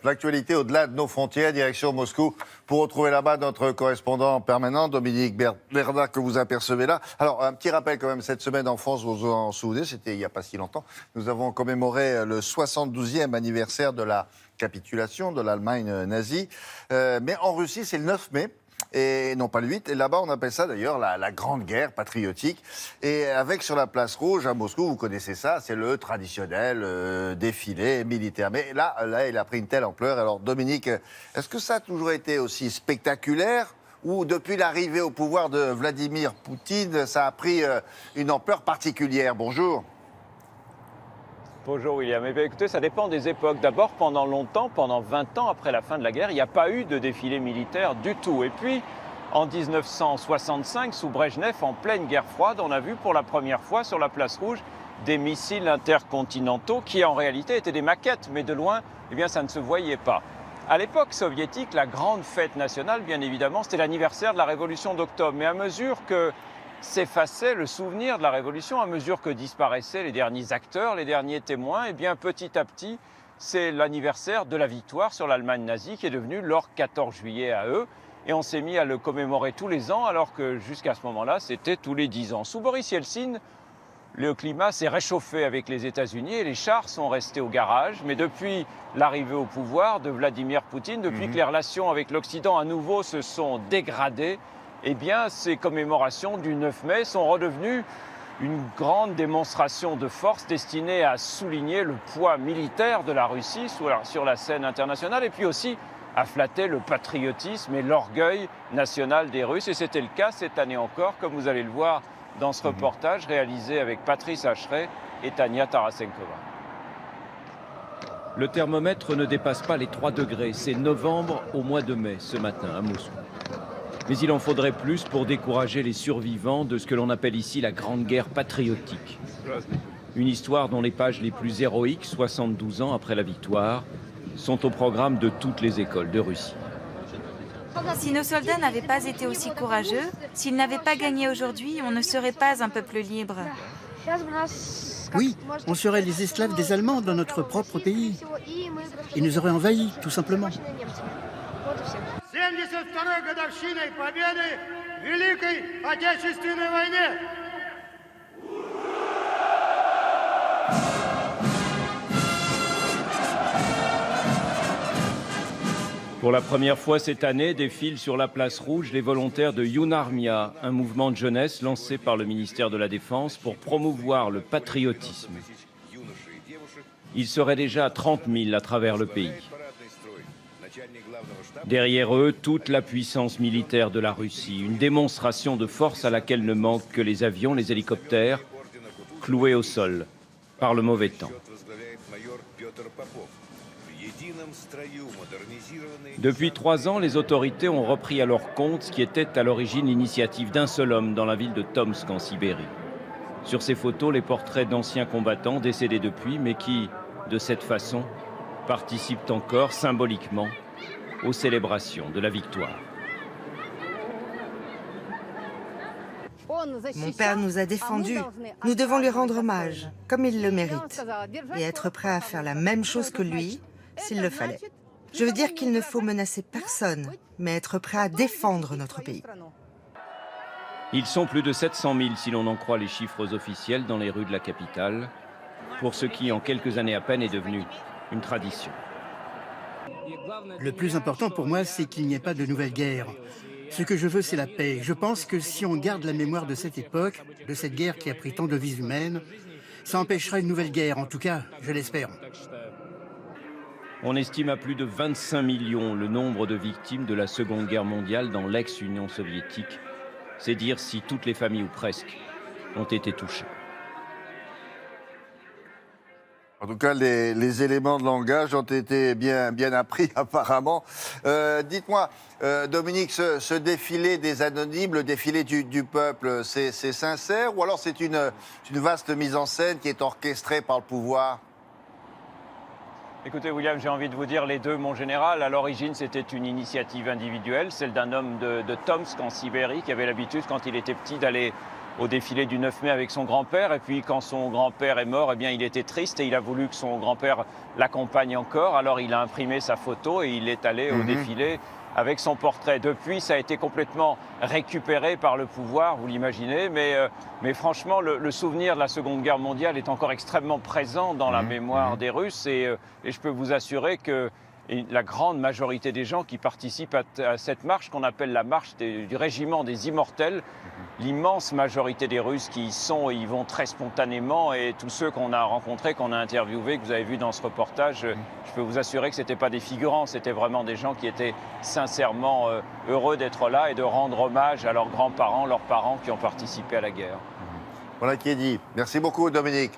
L'actualité au-delà de nos frontières, direction Moscou, pour retrouver là-bas notre correspondant permanent, Dominique Bernat, que vous apercevez là. Alors, un petit rappel quand même, cette semaine en France, vous vous en souvenez, c'était il n'y a pas si longtemps, nous avons commémoré le 72e anniversaire de la capitulation de l'Allemagne nazie. Mais en Russie, c'est le 9 mai. Et non pas le 8. Et là-bas, on appelle ça d'ailleurs la Grande Guerre patriotique. Et avec sur la place rouge à Moscou, vous connaissez ça, c'est le traditionnel défilé militaire. Mais là, il a pris une telle ampleur. Alors Dominique, est-ce que ça a toujours été aussi spectaculaire ou depuis l'arrivée au pouvoir de Vladimir Poutine, ça a pris une ampleur particulière? Bonjour. Bonjour William. Eh bien, écoutez, ça dépend des époques. D'abord, pendant longtemps, pendant 20 ans après la fin de la guerre, il n'y a pas eu de défilé militaire du tout. Et puis, en 1965, sous Brejnev, en pleine guerre froide, on a vu pour la première fois sur la place rouge des missiles intercontinentaux qui en réalité étaient des maquettes, mais de loin, eh bien, ça ne se voyait pas. À l'époque soviétique, la grande fête nationale, bien évidemment, c'était l'anniversaire de la Révolution d'octobre. Mais à mesure que s'effaçait le souvenir de la Révolution, à mesure que disparaissaient les derniers acteurs, les derniers témoins, et bien petit à petit, c'est l'anniversaire de la victoire sur l'Allemagne nazie qui est devenu leur 14 juillet à eux. Et on s'est mis à le commémorer tous les ans, alors que jusqu'à ce moment-là, c'était tous les 10 ans. Sous Boris Yeltsin, le climat s'est réchauffé avec les États-Unis et les chars sont restés au garage. Mais depuis l'arrivée au pouvoir de Vladimir Poutine, depuis que les relations avec l'Occident à nouveau se sont dégradées, eh bien, ces commémorations du 9 mai sont redevenues une grande démonstration de force destinée à souligner le poids militaire de la Russie sur la scène internationale et puis aussi à flatter le patriotisme et l'orgueil national des Russes. Et c'était le cas cette année encore, comme vous allez le voir dans ce reportage réalisé avec Patrice Hacheret et Tania Tarasenkova. Le thermomètre ne dépasse pas les 3 degrés. C'est novembre au mois de mai ce matin à Moscou. Mais il en faudrait plus pour décourager les survivants de ce que l'on appelle ici la Grande Guerre patriotique. Une histoire dont les pages les plus héroïques, 72 ans après la victoire, sont au programme de toutes les écoles de Russie. Si nos soldats n'avaient pas été aussi courageux, s'ils n'avaient pas gagné aujourd'hui, on ne serait pas un peuple libre. Oui, on serait les esclaves des Allemands dans notre propre pays. Ils nous auraient envahis, tout simplement. 72-й годовщиной победы в Великой Отечественной войне. Pour la première fois cette année, défilent sur la place rouge les volontaires de Younarmia, un mouvement de jeunesse lancé par le ministère de la Défense pour promouvoir le patriotisme. Ils seraient déjà 30 000 à travers le pays. Derrière eux, toute la puissance militaire de la Russie, une démonstration de force à laquelle ne manquent que les avions, les hélicoptères, cloués au sol par le mauvais temps. Depuis 3 ans, les autorités ont repris à leur compte ce qui était à l'origine l'initiative d'un seul homme dans la ville de Tomsk en Sibérie. Sur ces photos, les portraits d'anciens combattants décédés depuis, mais qui, de cette façon, participent encore symboliquement aux célébrations de la victoire. Mon père nous a défendus. Nous devons lui rendre hommage, comme il le mérite, et être prêt à faire la même chose que lui, s'il le fallait. Je veux dire qu'il ne faut menacer personne, mais être prêt à défendre notre pays. Ils sont plus de 700 000 si l'on en croit les chiffres officiels dans les rues de la capitale, pour ce qui, en quelques années à peine, est devenu une tradition. Le plus important pour moi, c'est qu'il n'y ait pas de nouvelle guerre. Ce que je veux, c'est la paix. Je pense que si on garde la mémoire de cette époque, de cette guerre qui a pris tant de vies humaines, ça empêchera une nouvelle guerre. En tout cas, je l'espère. On estime à plus de 25 millions le nombre de victimes de la Seconde Guerre mondiale dans l'ex-Union soviétique. C'est dire si toutes les familles, ou presque, ont été touchées. En tout cas, les éléments de langage ont été bien appris apparemment. Dites-moi, Dominique, ce défilé des anonymes, le défilé du peuple, c'est sincère ou alors c'est une vaste mise en scène qui est orchestrée par le pouvoir? Écoutez William, j'ai envie de vous dire les deux, mon général. À l'origine, c'était une initiative individuelle, celle d'un homme de Tomsk en Sibérie qui avait l'habitude, quand il était petit, d'aller au défilé du 9 mai avec son grand-père. Et puis quand son grand-père est mort, eh bien, il était triste et il a voulu que son grand-père l'accompagne encore. Alors il a imprimé sa photo et il est allé au défilé avec son portrait. Depuis, ça a été complètement récupéré par le pouvoir, vous l'imaginez. Mais franchement, le souvenir de la Seconde Guerre mondiale est encore extrêmement présent dans la mémoire des Russes. Et je peux vous assurer que la grande majorité des gens qui participent à cette marche qu'on appelle la marche du régiment des immortels, l'immense majorité des Russes qui y sont et y vont très spontanément, et tous ceux qu'on a rencontrés, qu'on a interviewés, que vous avez vus dans ce reportage, je peux vous assurer que ce n'étaient pas des figurants, c'était vraiment des gens qui étaient sincèrement heureux d'être là et de rendre hommage à leurs grands-parents, leurs parents qui ont participé à la guerre. Voilà qui est dit. Merci beaucoup Dominique.